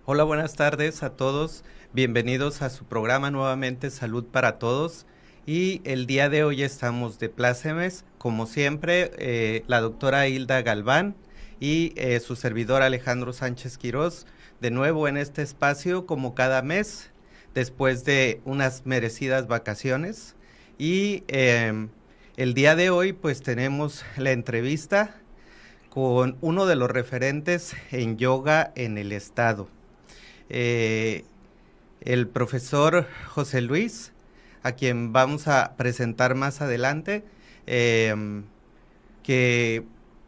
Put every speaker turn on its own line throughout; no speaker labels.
Hola, buenas tardes a todos. Bienvenidos a su programa nuevamente Salud para Todos. Y el día de hoy estamos de plácemes, como siempre, la doctora Hilda Galván y su servidor Alejandro Sánchez Quirós, de nuevo en este espacio como cada mes, después de unas merecidas vacaciones. Y el día de hoy pues tenemos la entrevista con uno de los referentes en yoga en el estado. Eh, el profesor José Luis, a quien vamos a presentar más adelante, eh, que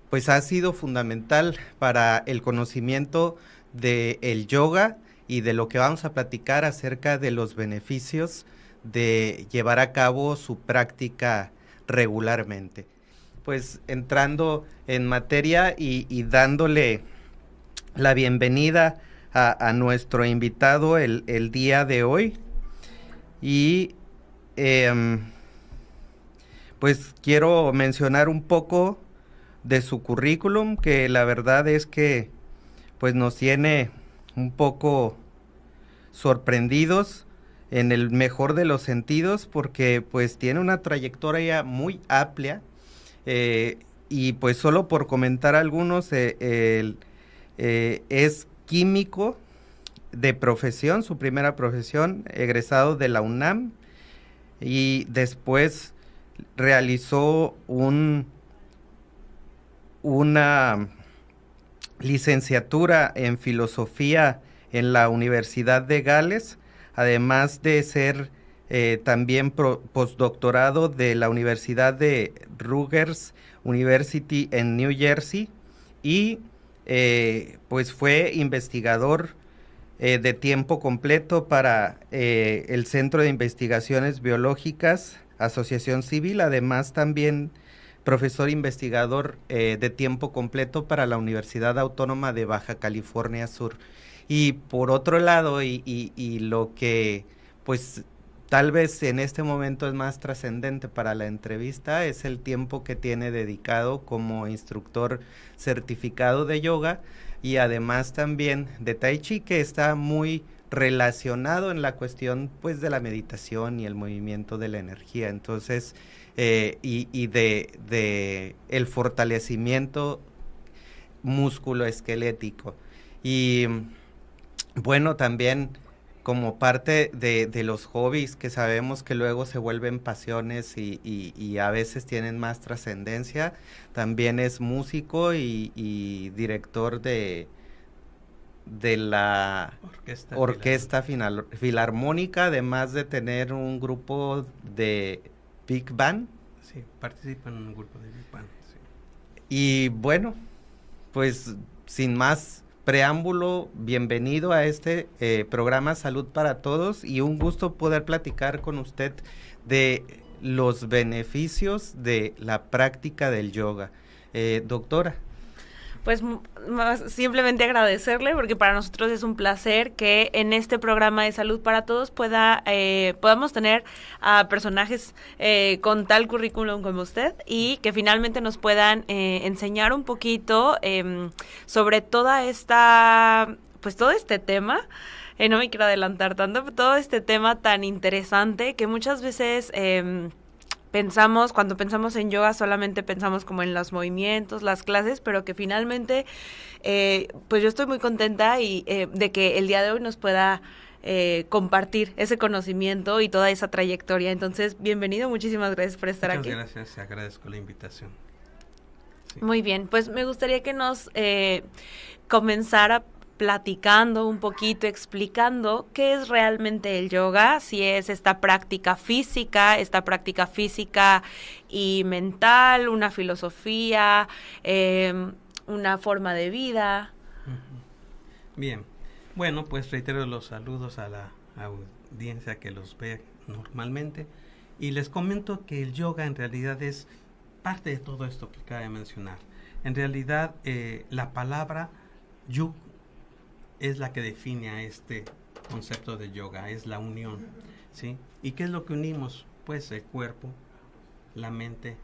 pues ha sido fundamental para el conocimiento del yoga y de lo que vamos a platicar acerca de los beneficios de llevar a cabo su práctica regularmente. Pues entrando en materia y dándole la bienvenida a nuestro invitado el día de hoy. Y eh, pues quiero mencionar un poco de su currículum, que la verdad es que pues nos tiene un poco sorprendidos en el mejor de los sentidos, porque pues tiene una trayectoria muy amplia. eh, y pues solo por comentar algunos, es químico de profesión, su primera profesión, egresado de la UNAM, y después realizó una licenciatura en filosofía en la Universidad de Gales, además de ser también postdoctorado de la Universidad de Rutgers University en New Jersey, y pues fue investigador de tiempo completo para el Centro de Investigaciones Biológicas, Asociación Civil, además también profesor investigador de tiempo completo para la Universidad Autónoma de Baja California Sur. Y por otro lado, y lo que pues tal vez en este momento es más trascendente para la entrevista, es el tiempo que tiene dedicado como instructor certificado de yoga y además también de Tai Chi, que está muy relacionado en la cuestión pues de la meditación y el movimiento de la energía. Entonces, y de el fortalecimiento musculoesquelético. Y bueno, también como parte de los hobbies que sabemos que luego se vuelven pasiones y a veces tienen más trascendencia, también es músico y director de la Orquesta Filarmónica, además de tener un grupo de Big Band.
Sí, participa en un grupo de Big Band, sí.
Y bueno, pues sin más preámbulo, bienvenido a este programa Salud para Todos y un gusto poder platicar con usted de los beneficios de la práctica del yoga. Doctora.
Pues simplemente agradecerle porque para nosotros es un placer que en este programa de Salud para Todos podamos tener a personajes con tal currículum como usted y que finalmente nos puedan enseñar un poquito sobre toda esta, pues todo este tema. No me quiero adelantar tanto, pero todo este tema tan interesante que muchas veces cuando pensamos en yoga solamente pensamos como en los movimientos, las clases, pero que finalmente pues yo estoy muy contenta de que el día de hoy nos pueda compartir ese conocimiento y toda esa trayectoria. Entonces, bienvenido, muchísimas gracias por estar aquí.
Muchas gracias, agradezco la invitación.
Sí. Muy bien, pues me gustaría que nos comenzara platicando un poquito, explicando qué es realmente el yoga, si es esta práctica física y mental, una filosofía, una forma de vida.
Bien, bueno, pues reitero los saludos a la audiencia que los ve normalmente y les comento que el yoga en realidad es parte de todo esto que acabo de mencionar. En realidad la palabra yug es la que define a este concepto de yoga, es la unión, ¿sí? ¿Y qué es lo que unimos? Pues el cuerpo, la mente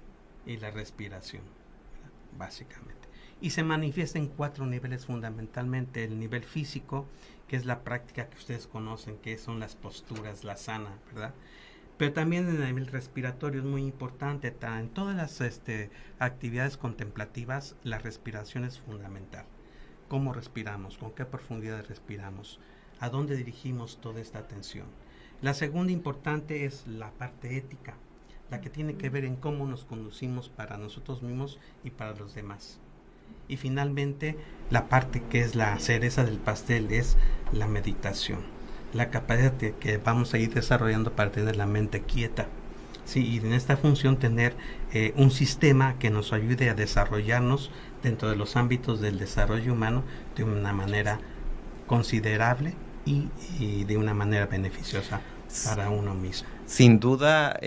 y la respiración, básicamente. y se manifiesta en 4 niveles fundamentalmente. El nivel físico, que es la práctica que ustedes conocen, que son las posturas, la asana, ¿verdad? Pero también en el nivel respiratorio es muy importante. En todas las actividades contemplativas, la respiración es fundamental. ¿Cómo respiramos? ¿Con qué profundidad respiramos? ¿A dónde dirigimos toda esta atención? La segunda importante es la parte ética, la que tiene que ver en cómo nos conducimos para nosotros mismos y para los demás. Y finalmente, la parte que es la cereza del pastel es la meditación, la capacidad que vamos a ir desarrollando para tener la mente quieta. Sí, y en esta función tener un sistema que nos ayude a desarrollarnos dentro de los ámbitos del desarrollo humano de una manera considerable y de una manera beneficiosa para uno mismo.
Sin duda,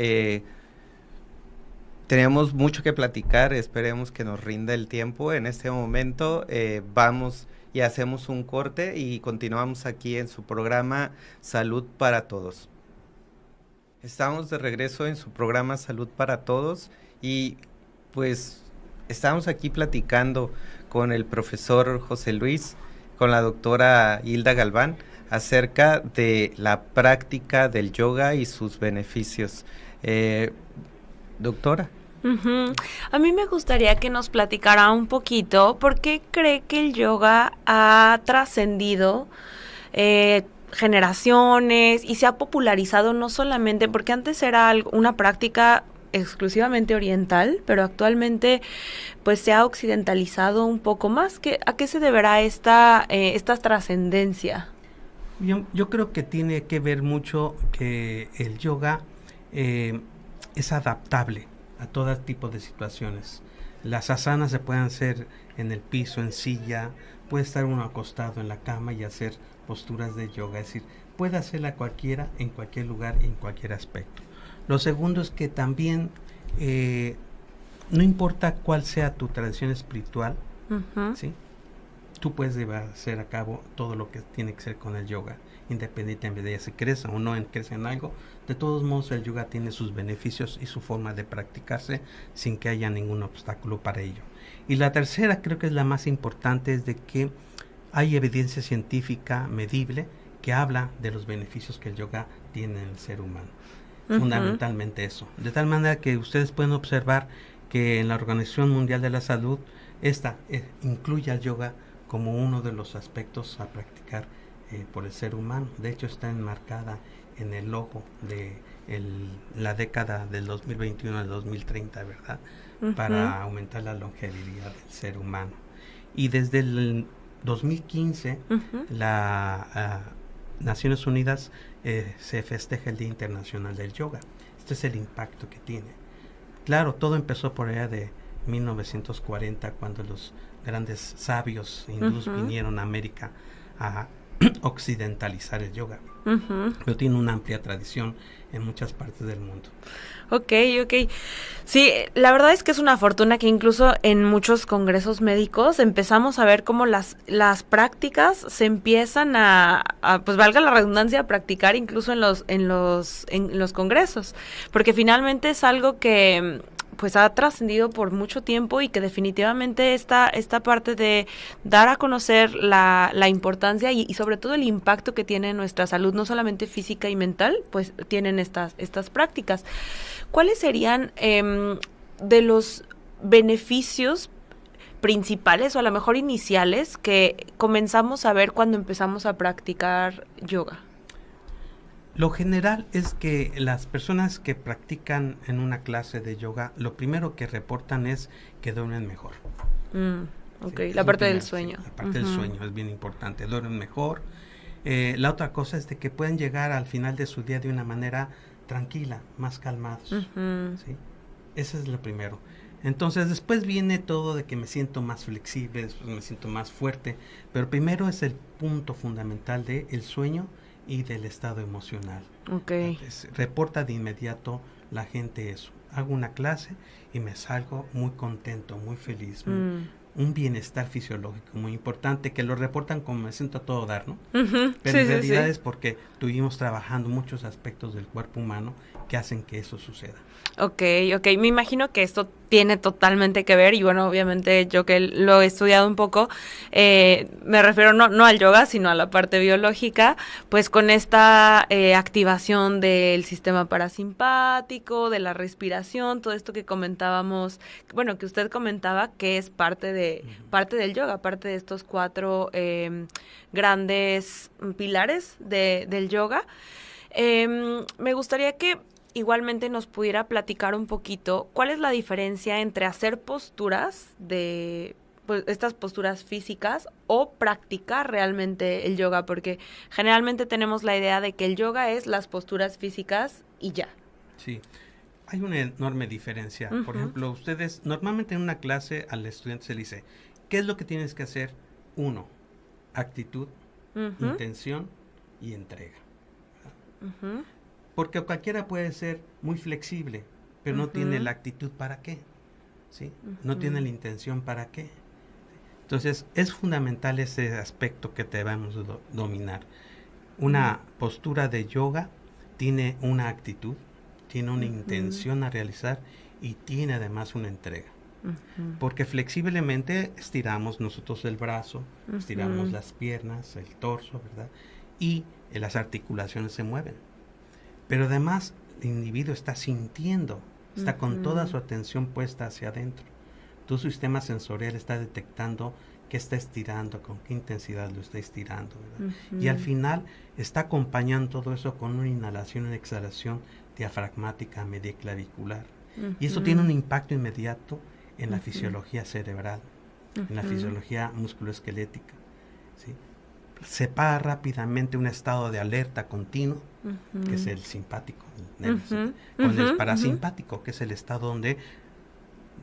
tenemos mucho que platicar, esperemos que nos rinda el tiempo. En este momento vamos y hacemos un corte y continuamos aquí en su programa Salud para Todos. Estamos de regreso en su programa Salud para Todos y pues estamos aquí platicando con el profesor José Luis, con la doctora Hilda Galván, acerca de la práctica del yoga y sus beneficios. Doctora.
A mí me gustaría que nos platicara un poquito por qué cree que el yoga ha trascendido generaciones y se ha popularizado no solamente porque antes era una práctica exclusivamente oriental, pero actualmente pues se ha occidentalizado un poco más. ¿A qué se deberá esta trascendencia?
Yo creo que tiene que ver mucho que el yoga es adaptable a todo tipo de situaciones. Las asanas se pueden hacer en el piso, en silla, puede estar uno acostado en la cama y hacer posturas de yoga, es decir, puede hacerla cualquiera, en cualquier lugar y en cualquier aspecto. Lo segundo es que también no importa cuál sea tu tradición espiritual, ¿sí? Tú puedes llevar a cabo todo lo que tiene que ser con el yoga, independientemente de si crees o no crees en algo. De todos modos, el yoga tiene sus beneficios y su forma de practicarse sin que haya ningún obstáculo para ello. Y la tercera, creo que es la más importante, es de que hay evidencia científica medible que habla de los beneficios que el yoga tiene en el ser humano. Fundamentalmente eso. De tal manera que ustedes pueden observar que en la Organización Mundial de la Salud, esta incluye al yoga como uno de los aspectos a practicar por el ser humano. De hecho, está enmarcada en el logo de la década del 2021 al 2030, ¿verdad? Para aumentar la longevidad del ser humano. Y desde el 2015, Naciones Unidas se festeja el Día Internacional del Yoga. Este es el impacto que tiene. Claro, todo empezó por allá de 1940, cuando los grandes sabios hindús vinieron a América a occidentalizar el yoga. Pero tiene una amplia tradición en muchas partes del mundo.
Ok. Sí, la verdad es que es una fortuna que incluso en muchos congresos médicos empezamos a ver cómo las prácticas se empiezan a pues valga la redundancia, a practicar incluso en los congresos, porque finalmente es algo que pues ha trascendido por mucho tiempo y que definitivamente esta parte de dar a conocer la importancia y sobre todo el impacto que tiene en nuestra salud, no solamente física y mental, pues tienen estas prácticas. ¿Cuáles serían de los beneficios principales o a lo mejor iniciales que comenzamos a ver cuando empezamos a practicar yoga?
Lo general es que las personas que practican en una clase de yoga, lo primero que reportan es que duermen mejor.
Sí, la parte del sueño.
La parte del sueño es bien importante, duermen mejor. La otra cosa es de que pueden llegar al final de su día de una manera tranquila, más calmados. ¿Sí? Ese es lo primero. Entonces después viene todo de que me siento más flexible, después me siento más fuerte, pero primero es el punto fundamental de el sueño y del estado emocional. Entonces, reporta de inmediato la gente eso. Hago una clase y me salgo muy contento, muy feliz, un bienestar fisiológico muy importante, que lo reportan como me siento a todo dar, ¿no? Pero en realidad es porque estuvimos trabajando muchos aspectos del cuerpo humano que hacen que eso suceda.
Ok. Me imagino que esto tiene totalmente que ver, y bueno, obviamente yo que lo he estudiado un poco, me refiero no al yoga, sino a la parte biológica, pues con esta activación del sistema parasimpático, de la respiración, todo esto que comentábamos, bueno, que usted comentaba que es parte del yoga, parte de estos 4 grandes pilares del yoga. Me gustaría que igualmente nos pudiera platicar un poquito cuál es la diferencia entre hacer posturas pues, estas posturas físicas o practicar realmente el yoga, porque generalmente tenemos la idea de que el yoga es las posturas físicas y ya.
Sí, hay una enorme diferencia. Uh-huh. Por ejemplo, ustedes, normalmente en una clase al estudiante se le dice, ¿qué es lo que tienes que hacer? 1, actitud, uh-huh, intención y entrega. Uh-huh. Porque cualquiera puede ser muy flexible, pero no tiene la actitud para qué, ¿sí? No tiene la intención para qué. Entonces, es fundamental ese aspecto que debemos dominar. Una postura de yoga tiene una actitud, tiene una intención a realizar y tiene además una entrega. Porque flexiblemente estiramos nosotros el brazo, estiramos las piernas, el torso, ¿verdad? Y las articulaciones se mueven. Pero además el individuo está sintiendo, está con toda su atención puesta hacia adentro. Tu sistema sensorial está detectando qué está estirando, con qué intensidad lo está estirando, ¿verdad? Y al final está acompañando todo eso con una inhalación y una exhalación diafragmática mediaclavicular. Y eso tiene un impacto inmediato en la fisiología cerebral, en la fisiología musculoesquelética, ¿sí? Separa rápidamente un estado de alerta continuo, que es el simpático, con el parasimpático, que es el estado donde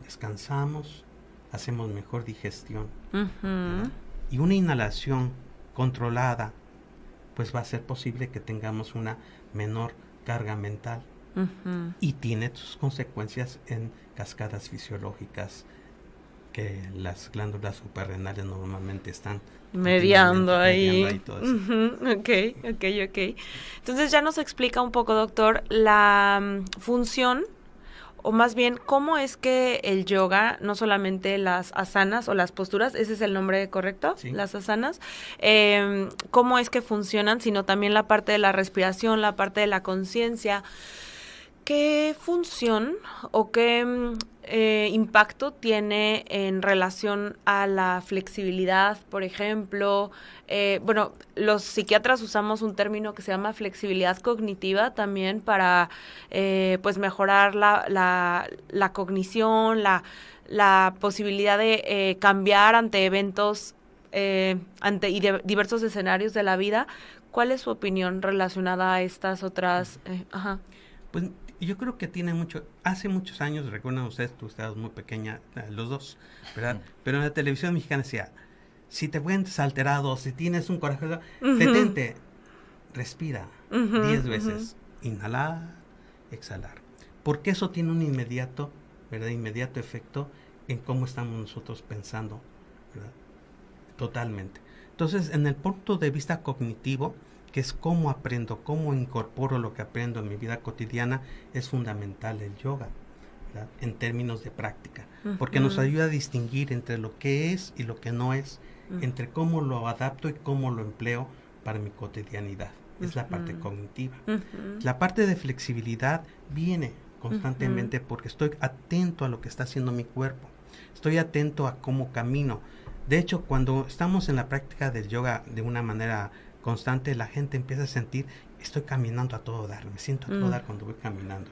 descansamos, hacemos mejor digestión. Y una inhalación controlada, pues va a ser posible que tengamos una menor carga mental. Y tiene sus consecuencias en cascadas fisiológicas que las glándulas suprarrenales normalmente están
mediando ahí todo eso. Okay. Entonces ya nos explica un poco, doctor, la función, o más bien cómo es que el yoga, no solamente las asanas o las posturas, ese es el nombre correcto, sí, las asanas, cómo es que funcionan, sino también la parte de la respiración, la parte de la conciencia. ¿Qué función o qué impacto tiene en relación a la flexibilidad, por ejemplo? Bueno, los psiquiatras usamos un término que se llama flexibilidad cognitiva también para pues mejorar la cognición, la posibilidad de cambiar ante eventos, ante diversos escenarios de la vida. ¿Cuál es su opinión relacionada a estas otras?
Pues yo creo que tiene mucho, hace muchos años, recuerdan ustedes, tú estabas muy pequeña, los dos, ¿verdad? Pero en la televisión mexicana decía, si te sientes alterado, si tienes un coraje, detente, respira 10 veces, inhalar, exhalar. Porque eso tiene un inmediato efecto en cómo estamos nosotros pensando, ¿verdad? Totalmente. Entonces, en el punto de vista cognitivo, que es cómo aprendo, cómo incorporo lo que aprendo en mi vida cotidiana, es fundamental el yoga, ¿verdad? En términos de práctica, porque nos ayuda a distinguir entre lo que es y lo que no es, entre cómo lo adapto y cómo lo empleo para mi cotidianidad. Es la parte cognitiva. La parte de flexibilidad viene constantemente porque estoy atento a lo que está haciendo mi cuerpo, estoy atento a cómo camino. De hecho, cuando estamos en la práctica del yoga de una manera constante, la gente empieza a sentir, estoy caminando a todo dar, me siento a todo dar cuando voy caminando.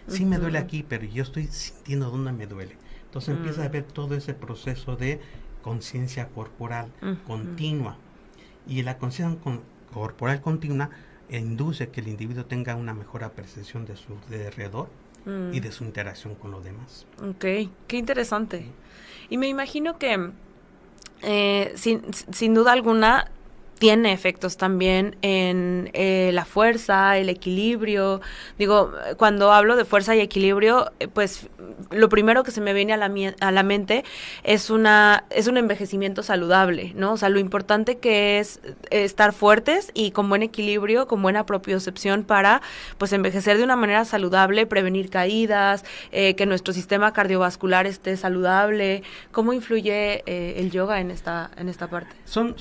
Sí me duele aquí, pero yo estoy sintiendo dónde me duele. Entonces empieza a ver todo ese proceso de conciencia corporal continua. Y la conciencia corporal continua induce que el individuo tenga una mejor apreciación de su alrededor y de su interacción con los demás.
Ok, qué interesante. Y me imagino que sin duda alguna tiene efectos también en la fuerza, el equilibrio. Digo, cuando hablo de fuerza y equilibrio, pues lo primero que se me viene a la mente es un envejecimiento saludable, ¿no? O sea, lo importante que es estar fuertes y con buen equilibrio, con buena propiocepción para, pues, envejecer de una manera saludable, prevenir caídas, que nuestro sistema cardiovascular esté saludable. ¿Cómo influye el yoga en esta parte?
Son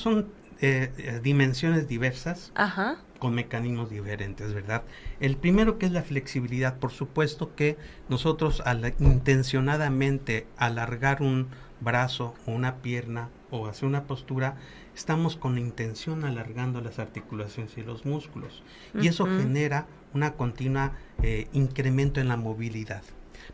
dimensiones diversas,
Ajá,
con mecanismos diferentes, ¿verdad? El primero, que es la flexibilidad. Por supuesto que nosotros intencionadamente alargar un brazo o una pierna o hacer una postura, estamos con intención alargando las articulaciones y los músculos, y eso genera una continua incremento en la movilidad.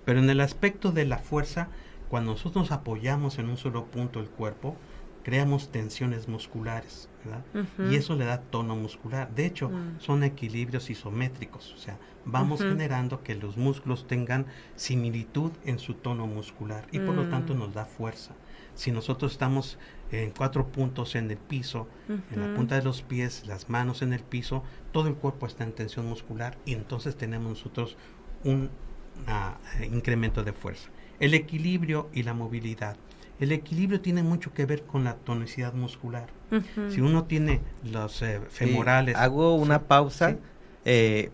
Pero en el aspecto de la fuerza, cuando nosotros nos apoyamos en un solo punto del cuerpo, creamos tensiones musculares, ¿verdad? Y eso le da tono muscular. De hecho, son equilibrios isométricos, o sea, vamos generando que los músculos tengan similitud en su tono muscular, y por lo tanto nos da fuerza. Si nosotros estamos en 4 puntos en el piso, en la punta de los pies, las manos en el piso, todo el cuerpo está en tensión muscular, y entonces tenemos nosotros un incremento de fuerza. El equilibrio y la movilidad. El equilibrio tiene mucho que ver con la tonicidad muscular. Si uno tiene los femorales...
hago una pausa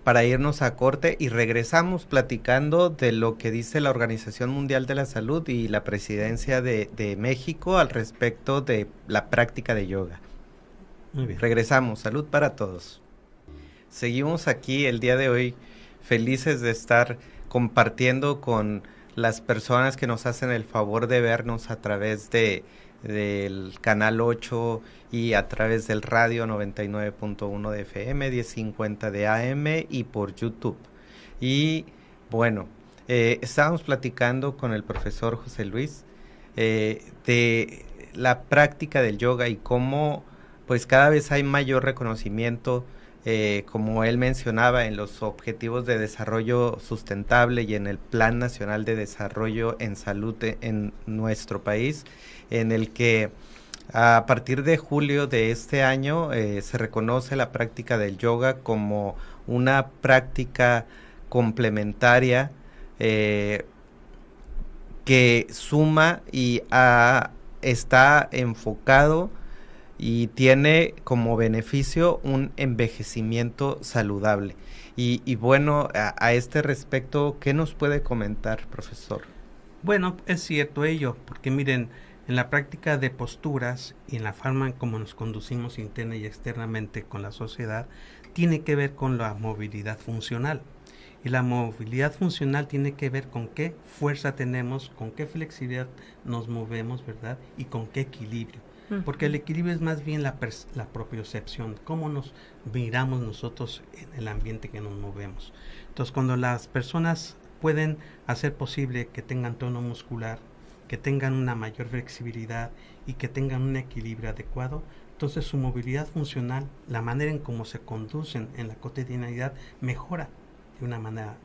para irnos a corte, y regresamos platicando de lo que dice la Organización Mundial de la Salud y la Presidencia de México al respecto de la práctica de yoga.
Muy bien.
Regresamos. Salud para todos. Seguimos aquí el día de hoy, felices de estar compartiendo con las personas que nos hacen el favor de vernos a través del canal 8 y a través del radio 99.1 de FM, 1050 de AM y por YouTube. Y bueno, estábamos platicando con el profesor José Luis de la práctica del yoga y cómo pues cada vez hay mayor reconocimiento, como él mencionaba, en los Objetivos de Desarrollo Sustentable y en el Plan Nacional de Desarrollo en Salud en nuestro país, en el que a partir de julio de este año se reconoce la práctica del yoga como una práctica complementaria que suma y está enfocado y tiene como beneficio un envejecimiento saludable. Y bueno, a este respecto, ¿qué nos puede comentar, profesor?
Bueno, es cierto ello, porque miren, en la práctica de posturas y en la forma como nos conducimos interna y externamente con la sociedad, tiene que ver con la movilidad funcional. Y la movilidad funcional tiene que ver con qué fuerza tenemos, con qué flexibilidad nos movemos, ¿verdad? Y con qué equilibrio. Porque el equilibrio es más bien la propiocepción, cómo nos miramos nosotros en el ambiente que nos movemos. Entonces, cuando las personas pueden hacer posible que tengan tono muscular, que tengan una mayor flexibilidad y que tengan un equilibrio adecuado, entonces su movilidad funcional, la manera en cómo se conducen en la cotidianidad, mejora de una manera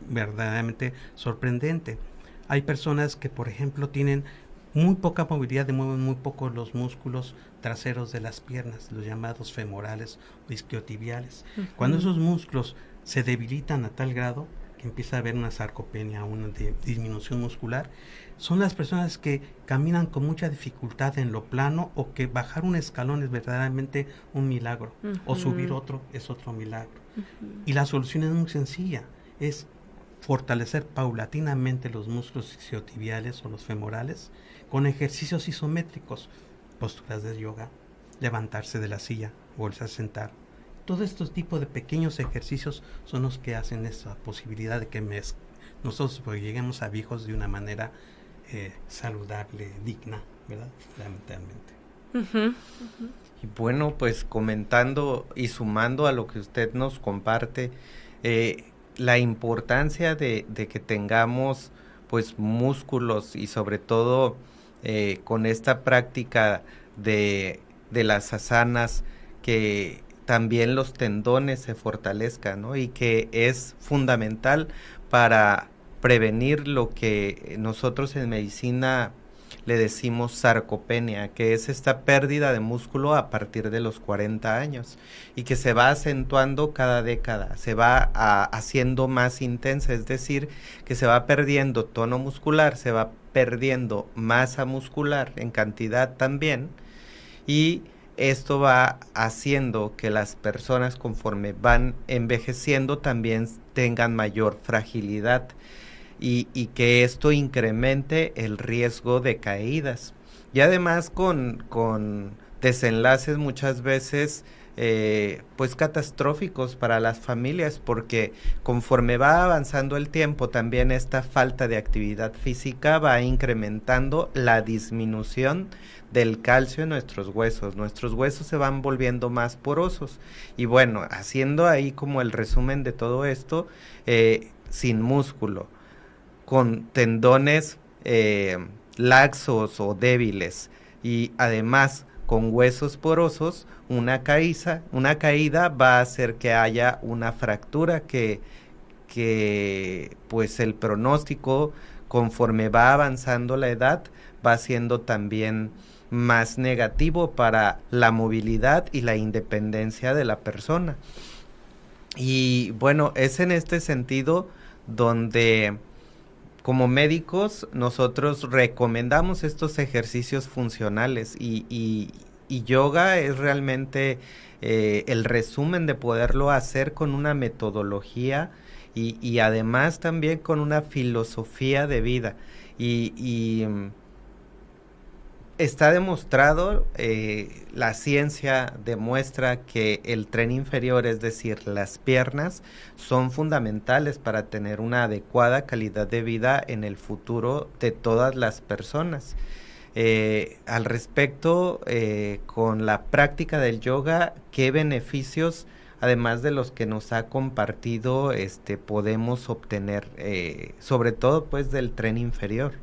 verdaderamente sorprendente. Hay personas que, por ejemplo, tienen muy poca movilidad, mueven muy poco los músculos traseros de las piernas, los llamados femorales o isquiotibiales. Cuando esos músculos se debilitan a tal grado que empieza a haber una sarcopenia, una disminución muscular, son las personas que caminan con mucha dificultad en lo plano, o que bajar un escalón es verdaderamente un milagro, o subir otro es otro milagro. Y la solución es muy sencilla, es fortalecer paulatinamente los músculos isquiotibiales o los femorales con ejercicios isométricos, posturas de yoga, levantarse de la silla, volverse a sentar. Todos estos tipos de pequeños ejercicios son los que hacen esa posibilidad de que nosotros lleguemos a viejos de una manera saludable, digna, ¿verdad? Fundamentalmente.
Y bueno, pues comentando y sumando a lo que usted nos comparte, la importancia de que tengamos pues músculos, y sobre todo con esta práctica de las asanas, que también los tendones se fortalezcan, ¿no? Y que es fundamental para prevenir lo que nosotros en medicina le decimos sarcopenia, que es esta pérdida de músculo a partir de los 40 años y que se va acentuando cada década, se va haciendo más intensa, es decir, que se va perdiendo tono muscular, se va perdiendo masa muscular en cantidad también, y esto va haciendo que las personas, conforme van envejeciendo, también tengan mayor fragilidad y que esto incremente el riesgo de caídas. Y además con desenlaces muchas veces pues catastróficos para las familias, porque conforme va avanzando el tiempo, también esta falta de actividad física va incrementando la disminución del calcio en nuestros huesos se van volviendo más porosos, y bueno, haciendo ahí como el resumen de todo esto, sin músculo, con tendones laxos o débiles, y además con huesos porosos, una caída va a hacer que haya una fractura que pues el pronóstico, conforme va avanzando la edad, va siendo también más negativo para la movilidad y la independencia de la persona. Y bueno, es en este sentido donde como médicos nosotros recomendamos estos ejercicios funcionales, y yoga es realmente el resumen de poderlo hacer con una metodología y además también con una filosofía de vida. Y está demostrado, la ciencia demuestra que el tren inferior, es decir, las piernas, son fundamentales para tener una adecuada calidad de vida en el futuro de todas las personas. Al respecto, con la práctica del yoga, ¿qué beneficios, además de los que nos ha compartido, podemos obtener, sobre todo pues del tren inferior?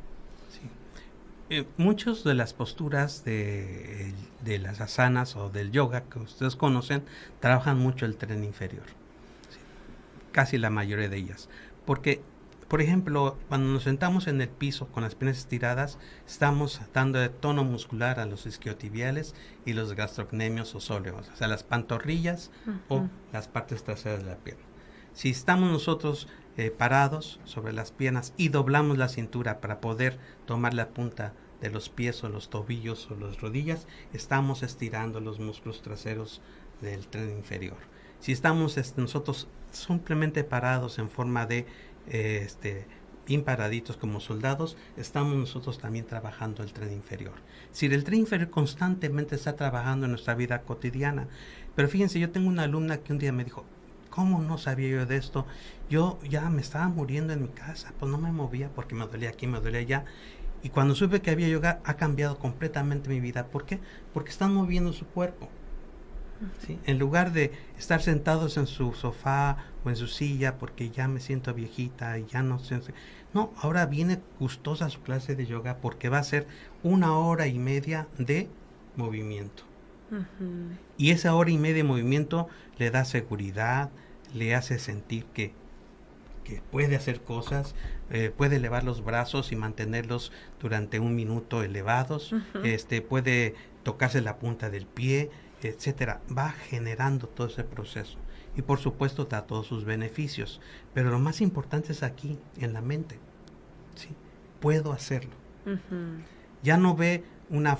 Muchas de las posturas de las asanas o del yoga que ustedes conocen trabajan mucho el tren inferior, ¿sí? Casi la mayoría de ellas, porque por ejemplo, cuando nos sentamos en el piso con las piernas estiradas, estamos dando de tono muscular a los isquiotibiales y los gastrocnemios o sóleos, o sea, las pantorrillas o las partes traseras de la pierna. Si estamos nosotros parados sobre las piernas y doblamos la cintura para poder tomar la punta de los pies o los tobillos o las rodillas, estamos estirando los músculos traseros del tren inferior. Si estamos nosotros simplemente parados en forma de bien paraditos como soldados, estamos nosotros también trabajando el tren inferior. Si el tren inferior constantemente está trabajando en nuestra vida cotidiana. Pero fíjense, yo tengo una alumna que un día me dijo, ¿cómo no sabía yo de esto? Yo ya me estaba muriendo en mi casa, pues no me movía porque me dolía aquí, me dolía allá. Y cuando supe que había yoga, ha cambiado completamente mi vida. ¿Por qué? Porque están moviendo su cuerpo, ¿sí? En lugar de estar sentados en su sofá o en su silla porque ya me siento viejita y ya no sé. No, ahora viene gustosa su clase de yoga porque va a ser 1 hora y media de movimiento. Y esa 1 hora y media de movimiento le da seguridad, le hace sentir que puede hacer cosas, puede elevar los brazos y mantenerlos durante 1 minuto elevados, puede tocarse la punta del pie, etcétera. Va generando todo ese proceso y por supuesto da todos sus beneficios, pero lo más importante es aquí en la mente, ¿sí? Puedo hacerlo. Ya no ve una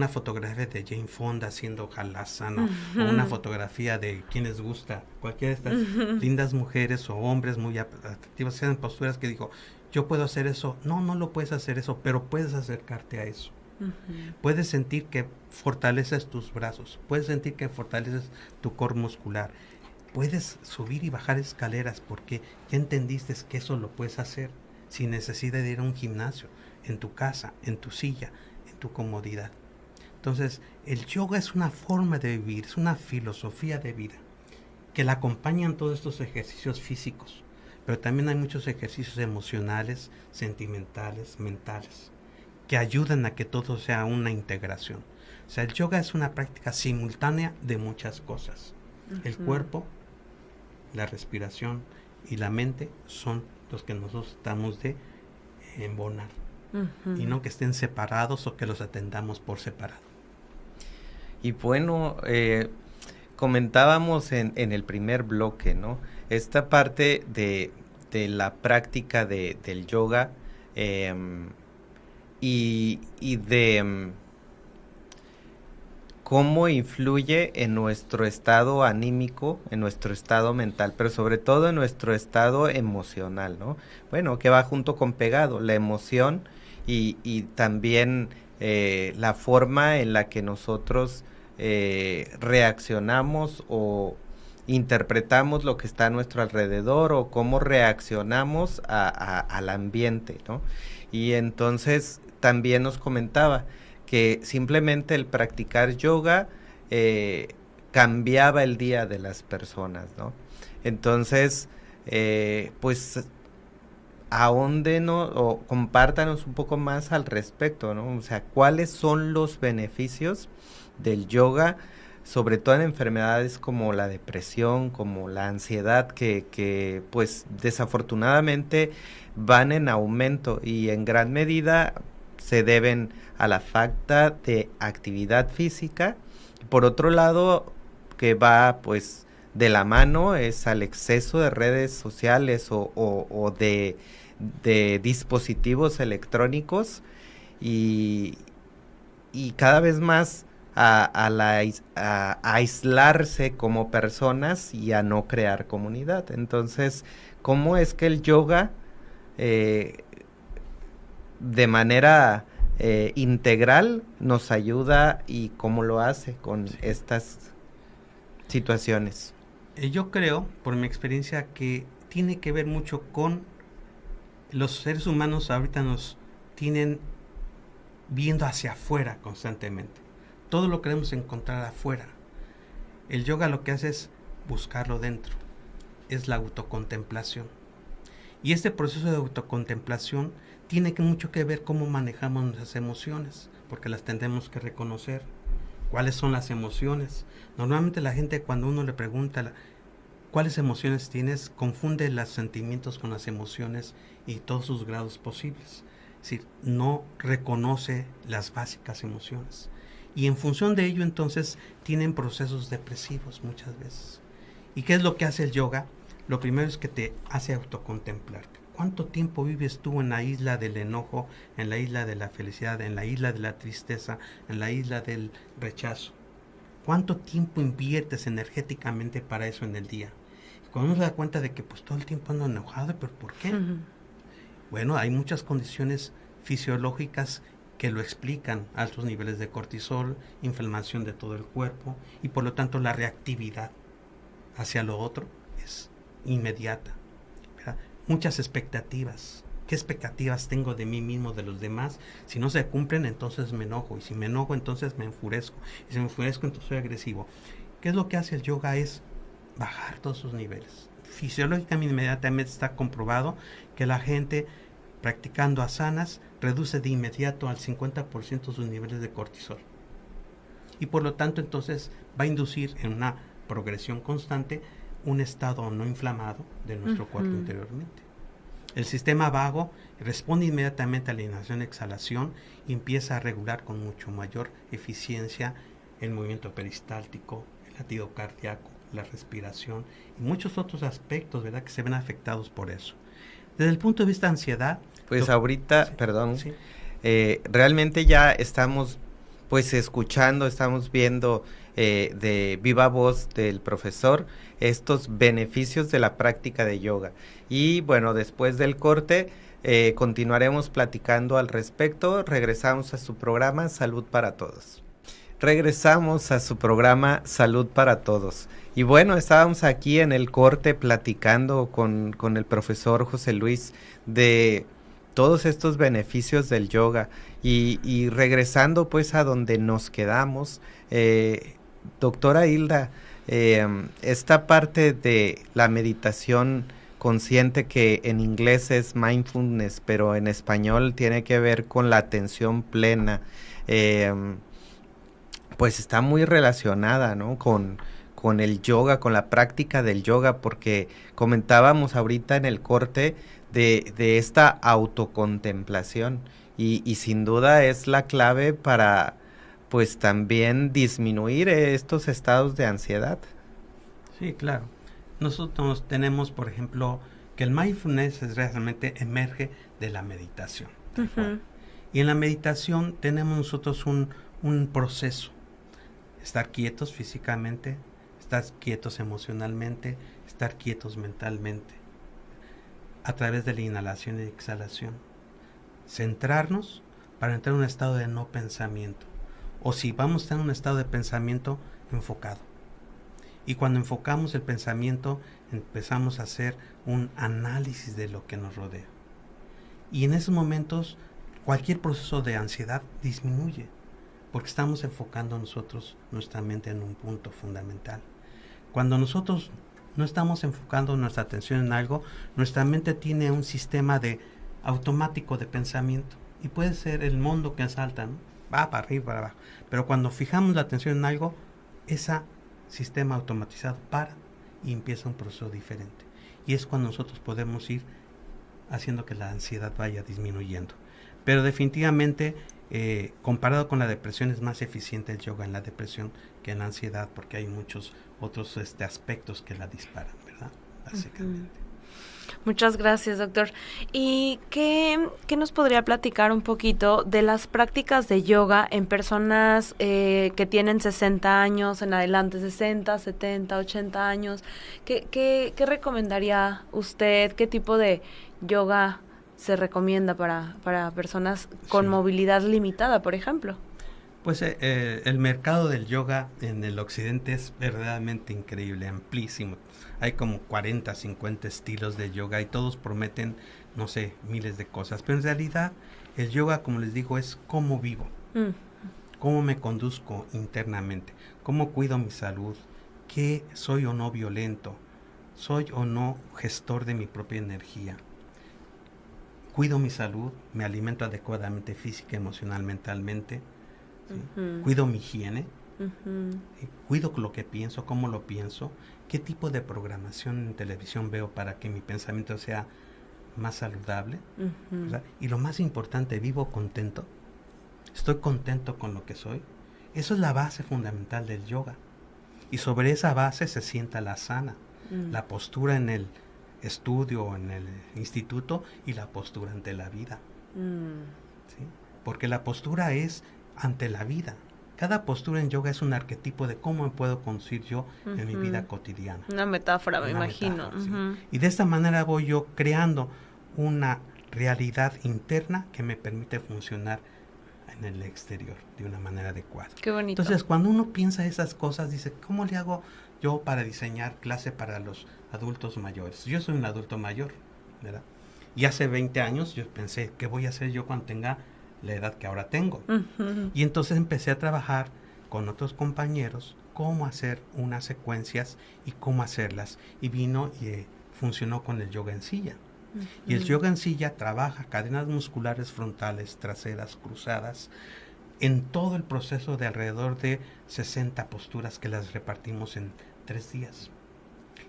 fotografía de Jane Fonda haciendo halasana, o una fotografía de quien les gusta, cualquiera de estas lindas mujeres o hombres muy atractivos, sean posturas que digo, yo puedo hacer eso. No lo puedes hacer eso, pero puedes acercarte a eso. Puedes sentir que fortaleces tus brazos, puedes sentir que fortaleces tu core muscular, puedes subir y bajar escaleras porque ya entendiste que eso lo puedes hacer sin necesidad de ir a un gimnasio, en tu casa, en tu silla, en tu comodidad. Entonces, el yoga es una forma de vivir, es una filosofía de vida que la acompañan todos estos ejercicios físicos, pero también hay muchos ejercicios emocionales, sentimentales, mentales, que ayudan a que todo sea una integración. O sea, el yoga es una práctica simultánea de muchas cosas. El cuerpo, la respiración y la mente son los que nosotros tratamos de embonar. y no que estén separados o que los atendamos por separado.
Y bueno, comentábamos en el primer bloque, ¿no? Esta parte de la práctica del yoga y de cómo influye en nuestro estado anímico, en nuestro estado mental, pero sobre todo en nuestro estado emocional, ¿no? Bueno, que va junto con pegado, la emoción y también la forma en la que nosotros reaccionamos o interpretamos lo que está a nuestro alrededor o cómo reaccionamos al ambiente, ¿no? Y entonces también nos comentaba que simplemente el practicar yoga cambiaba el día de las personas, ¿no? Entonces, pues, ahóndenos o compártanos un poco más al respecto, ¿no? O sea, ¿cuáles son los beneficios del yoga, sobre todo en enfermedades como la depresión, como la ansiedad, que pues desafortunadamente van en aumento y en gran medida se deben a la falta de actividad física? Por otro lado, que va pues de la mano es al exceso de redes sociales o de dispositivos electrónicos y cada vez más a aislarse como personas y a no crear comunidad. Entonces, ¿cómo es que el yoga de manera integral nos ayuda y cómo lo hace con estas situaciones?
Yo creo, por mi experiencia, que tiene que ver mucho con los seres humanos. Ahorita nos tienen viendo hacia afuera constantemente. Todo lo queremos encontrar afuera. El yoga lo que hace es buscarlo dentro. Es la autocontemplación. Y este proceso de autocontemplación tiene mucho que ver cómo manejamos nuestras emociones, porque las tendremos que reconocer. ¿Cuáles son las emociones? Normalmente la gente, cuando uno le pregunta cuáles emociones tienes, confunde los sentimientos con las emociones y todos sus grados posibles. Es decir, no reconoce las básicas emociones. Y en función de ello, entonces, tienen procesos depresivos muchas veces. ¿Y qué es lo que hace el yoga? Lo primero es que te hace autocontemplarte. ¿Cuánto tiempo vives tú en la isla del enojo, en la isla de la felicidad, en la isla de la tristeza, en la isla del rechazo? ¿Cuánto tiempo inviertes energéticamente para eso en el día? Cuando uno se da cuenta de que pues todo el tiempo ando enojado, ¿pero por qué? Bueno, hay muchas condiciones fisiológicas que lo explican: altos niveles de cortisol, inflamación de todo el cuerpo, y por lo tanto la reactividad hacia lo otro es inmediata, ¿verdad? Muchas expectativas. ¿Qué expectativas tengo de mí mismo, de los demás? Si no se cumplen, entonces me enojo, y si me enojo, entonces me enfurezco, y si me enfurezco, entonces soy agresivo. ¿Qué es lo que hace el yoga? Es bajar todos sus niveles. Fisiológicamente, inmediatamente está comprobado que la gente practicando asanas reduce de inmediato al 50% sus niveles de cortisol. Y por lo tanto, entonces, va a inducir en una progresión constante un estado no inflamado de nuestro cuerpo interiormente. El sistema vago responde inmediatamente a la inhalación-exhalación y empieza a regular con mucho mayor eficiencia el movimiento peristáltico, el latido cardíaco, la respiración y muchos otros aspectos, ¿verdad?, que se ven afectados por eso. Desde el punto de vista de ansiedad...
Pues ahorita,
sí,
perdón,
sí.
Realmente ya estamos pues escuchando, estamos viendo de viva voz del profesor estos beneficios de la práctica de yoga. Y bueno, después del corte continuaremos platicando al respecto. Regresamos a su programa Salud para Todos. Regresamos a su programa Salud para Todos. Y bueno, estábamos aquí en el corte platicando con el profesor José Luis de todos estos beneficios del yoga y regresando pues a donde nos quedamos, doctora Hilda, esta parte de la meditación consciente, que en inglés es mindfulness, pero en español tiene que ver con la atención plena, pues está muy relacionada, ¿no?, con el yoga, con la práctica del yoga, porque comentábamos ahorita en el corte de esta autocontemplación, y sin duda es la clave para pues también disminuir estos estados de ansiedad.
Sí, claro. Nosotros tenemos, por ejemplo, que el mindfulness realmente emerge de la meditación.
Uh-huh.
Y en la meditación tenemos nosotros un proceso. Estar quietos físicamente, estar quietos emocionalmente, estar quietos mentalmente. A través de la inhalación y exhalación. Centrarnos para entrar en un estado de no pensamiento. O si vamos a estar en un estado de pensamiento enfocado. Y cuando enfocamos el pensamiento, empezamos a hacer un análisis de lo que nos rodea. Y en esos momentos, cualquier proceso de ansiedad disminuye, porque estamos enfocando nosotros nuestra mente en un punto fundamental. Cuando nosotros no estamos enfocando nuestra atención en algo, nuestra mente tiene un sistema automático de pensamiento. Y puede ser el mundo que salta, ¿no? Va para arriba, para abajo. Pero cuando fijamos la atención en algo, ese sistema automatizado para y empieza un proceso diferente. Y es cuando nosotros podemos ir haciendo que la ansiedad vaya disminuyendo. Pero definitivamente, comparado con la depresión, es más eficiente el yoga en la depresión que en la ansiedad, porque hay muchos otros aspectos que la disparan, ¿verdad? Básicamente.
Uh-huh. Muchas gracias, doctor. ¿Y qué nos podría platicar un poquito de las prácticas de yoga en personas que tienen 60 años en adelante, 60, 70, 80 años? ¿Qué recomendaría usted? ¿Qué tipo de yoga se recomienda para personas con movilidad limitada, por ejemplo?
Pues el mercado del yoga en el occidente es verdaderamente increíble, amplísimo. Hay como 40, 50 estilos de yoga y todos prometen, no sé, miles de cosas. Pero en realidad el yoga, como les digo, es cómo vivo, cómo me conduzco internamente, cómo cuido mi salud, qué soy o no violento, soy o no gestor de mi propia energía. Cuido mi salud, me alimento adecuadamente física, emocional, mentalmente. ¿Sí? Uh-huh. Cuido mi higiene, cuido lo que pienso, cómo lo pienso, qué tipo de programación en televisión veo para que mi pensamiento sea más saludable. ¿Verdad? Y lo más importante, vivo contento, estoy contento con lo que soy. Eso es la base fundamental del yoga. Y sobre esa base se sienta la asana, la postura en el estudio, en el instituto, y la postura ante la vida. ¿Sí? Porque la postura es ante la vida. Cada postura en yoga es un arquetipo de cómo me puedo conducir yo en mi vida cotidiana.
Una metáfora, me imagino.
¿Sí? Y de esta manera voy yo creando una realidad interna que me permite funcionar en el exterior de una manera adecuada.
Qué bonito.
Entonces, cuando uno piensa esas cosas, dice, ¿cómo le hago yo para diseñar clase para los adultos mayores? Yo soy un adulto mayor, ¿verdad? Y hace 20 años yo pensé, ¿qué voy a hacer yo cuando tenga la edad que ahora tengo? Y entonces empecé a trabajar con otros compañeros cómo hacer unas secuencias y cómo hacerlas, y vino y funcionó con el yoga en silla. Y el yoga en silla trabaja cadenas musculares frontales, traseras, cruzadas, en todo el proceso de alrededor de 60 posturas que las repartimos en 3 días.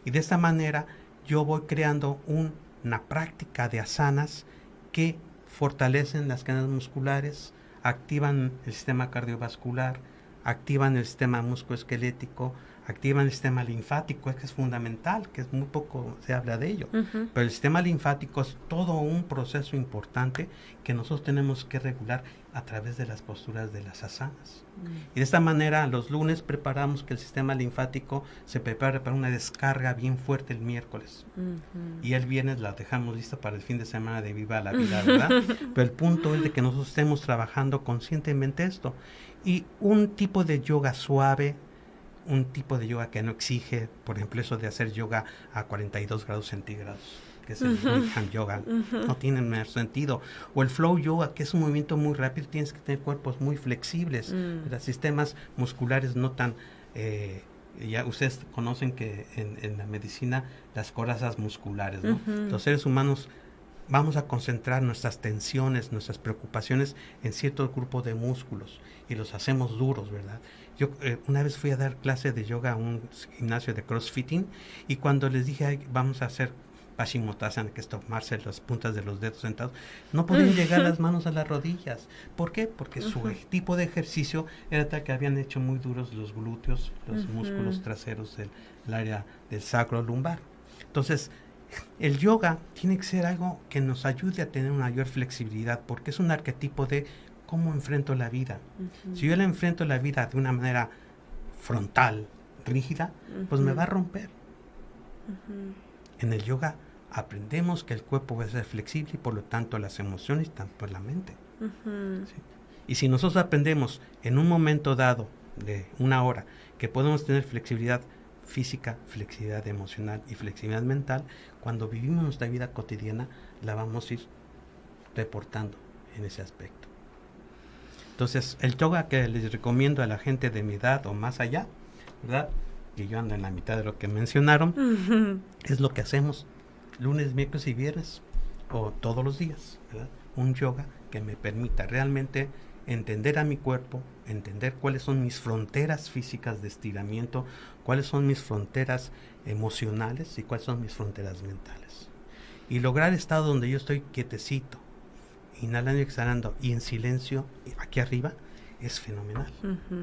Y de esta manera yo voy creando una práctica de asanas que fortalecen las cadenas musculares, activan el sistema cardiovascular, activan el sistema musculoesquelético, activan el sistema linfático, que es fundamental, que es muy poco se habla de ello. Pero el sistema linfático es todo un proceso importante que nosotros tenemos que regular a través de las posturas de las asanas. Y de esta manera, los lunes preparamos que el sistema linfático se prepare para una descarga bien fuerte el miércoles. Y el viernes la dejamos lista para el fin de semana de Viva la Vida, ¿verdad? Pero el punto es de que nosotros estemos trabajando conscientemente esto. Y un tipo de yoga suave, un tipo de yoga que no exige, por ejemplo, eso de hacer yoga a 42 grados centígrados, que es el Bikram yoga, no tiene más sentido. O el flow yoga, que es un movimiento muy rápido, tienes que tener cuerpos muy flexibles, los sistemas musculares no tan... ya ustedes conocen que en la medicina las corazas musculares, ¿no? Los seres humanos vamos a concentrar nuestras tensiones, nuestras preocupaciones en cierto grupo de músculos y los hacemos duros, ¿verdad? Yo una vez fui a dar clase de yoga a un gimnasio de crossfitting, y cuando les dije, vamos a hacer Paschimottanasana, que es tomarse las puntas de los dedos sentados, no podían llegar las manos a las rodillas. ¿Por qué? Porque su tipo de ejercicio era tal que habían hecho muy duros los glúteos, los músculos traseros del área del sacro lumbar. Entonces, el yoga tiene que ser algo que nos ayude a tener una mayor flexibilidad, porque es un arquetipo de cómo enfrento la vida. Si yo la enfrento la vida de una manera frontal, rígida, pues me va a romper. En el yoga aprendemos que el cuerpo va a ser flexible y por lo tanto las emociones tanto la mente. ¿Sí? Y si nosotros aprendemos en un momento dado de una hora que podemos tener flexibilidad física, flexibilidad emocional y flexibilidad mental, cuando vivimos nuestra vida cotidiana la vamos a ir reportando en ese aspecto. Entonces, el yoga que les recomiendo a la gente de mi edad o más allá, ¿verdad?, que yo ando en la mitad de lo que mencionaron, es lo que hacemos lunes, miércoles y viernes, o todos los días, ¿verdad? Un yoga que me permita realmente entender a mi cuerpo, entender cuáles son mis fronteras físicas de estiramiento, cuáles son mis fronteras emocionales y cuáles son mis fronteras mentales. Y lograr estado donde yo estoy quietecito, inhalando y exhalando, y en silencio, aquí arriba, es fenomenal,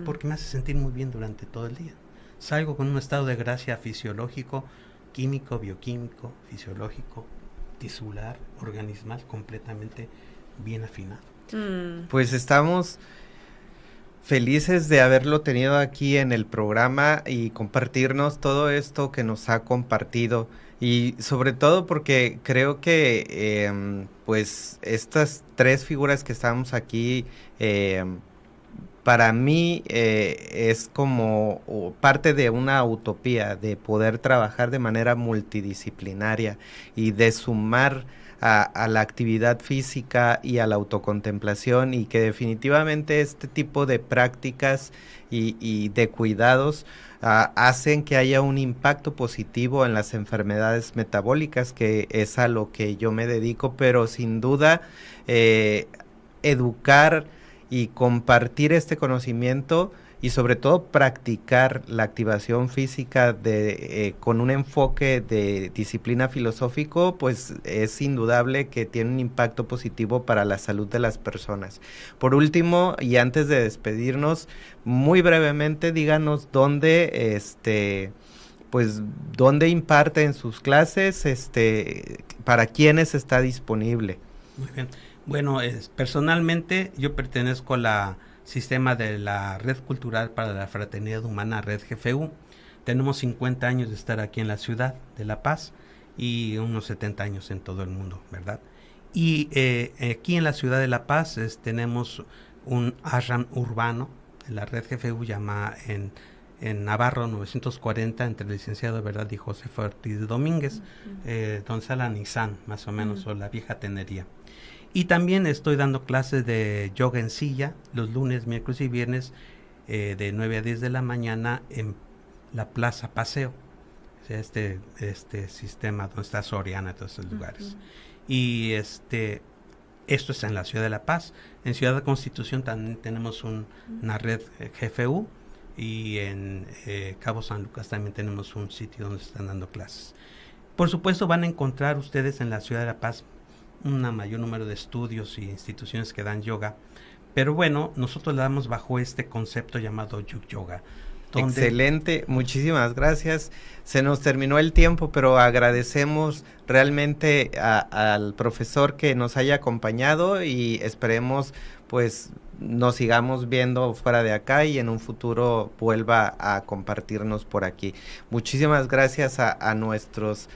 porque me hace sentir muy bien durante todo el día. Salgo con un estado de gracia fisiológico, químico, bioquímico, fisiológico, tisular, organismal, completamente bien afinado.
Pues estamos felices de haberlo tenido aquí en el programa y compartirnos todo esto que nos ha compartido, y sobre todo porque creo que pues estas tres figuras que estamos aquí, para mí es como parte de una utopía de poder trabajar de manera multidisciplinaria y de sumar a la actividad física y a la autocontemplación, y que definitivamente este tipo de prácticas y de cuidados hacen que haya un impacto positivo en las enfermedades metabólicas, que es a lo que yo me dedico, pero sin duda educar y compartir este conocimiento y sobre todo practicar la activación física con un enfoque de disciplina filosófico, pues es indudable que tiene un impacto positivo para la salud de las personas. Por último, y antes de despedirnos, muy brevemente díganos dónde dónde imparten sus clases, para quiénes está disponible.
Muy bien. Bueno, personalmente yo pertenezco al sistema de la Red Cultural para la Fraternidad Humana, Red GFU. Tenemos 50 años de estar aquí en la ciudad de La Paz y unos 70 años en todo el mundo, ¿verdad? Y aquí en la ciudad de La Paz tenemos un ashram urbano, la Red GFU llama en Navarro 940, entre el licenciado, ¿verdad?, y Josefa Ortiz Domínguez, donde está la Nissan, más o menos, o la vieja tenería. Y también estoy dando clases de yoga en silla los lunes, miércoles y viernes de 9 a 10 de la mañana en la Plaza Paseo, o sea, este sistema donde está Soriana, todos esos lugares. Y esto está en la ciudad de La Paz. En Ciudad de Constitución también tenemos una red GFU, y en Cabo San Lucas también tenemos un sitio donde están dando clases. Por supuesto, van a encontrar ustedes en la ciudad de La Paz un mayor número de estudios y instituciones que dan yoga, pero bueno, nosotros le damos bajo este concepto llamado Yug Yoga.
Excelente, muchísimas gracias. Se nos terminó el tiempo, pero agradecemos realmente al profesor que nos haya acompañado, y esperemos pues nos sigamos viendo fuera de acá y en un futuro vuelva a compartirnos por aquí. Muchísimas gracias a nuestros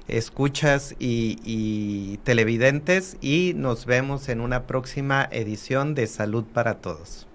escuchas y televidentes, y nos vemos en una próxima edición de Salud para Todos.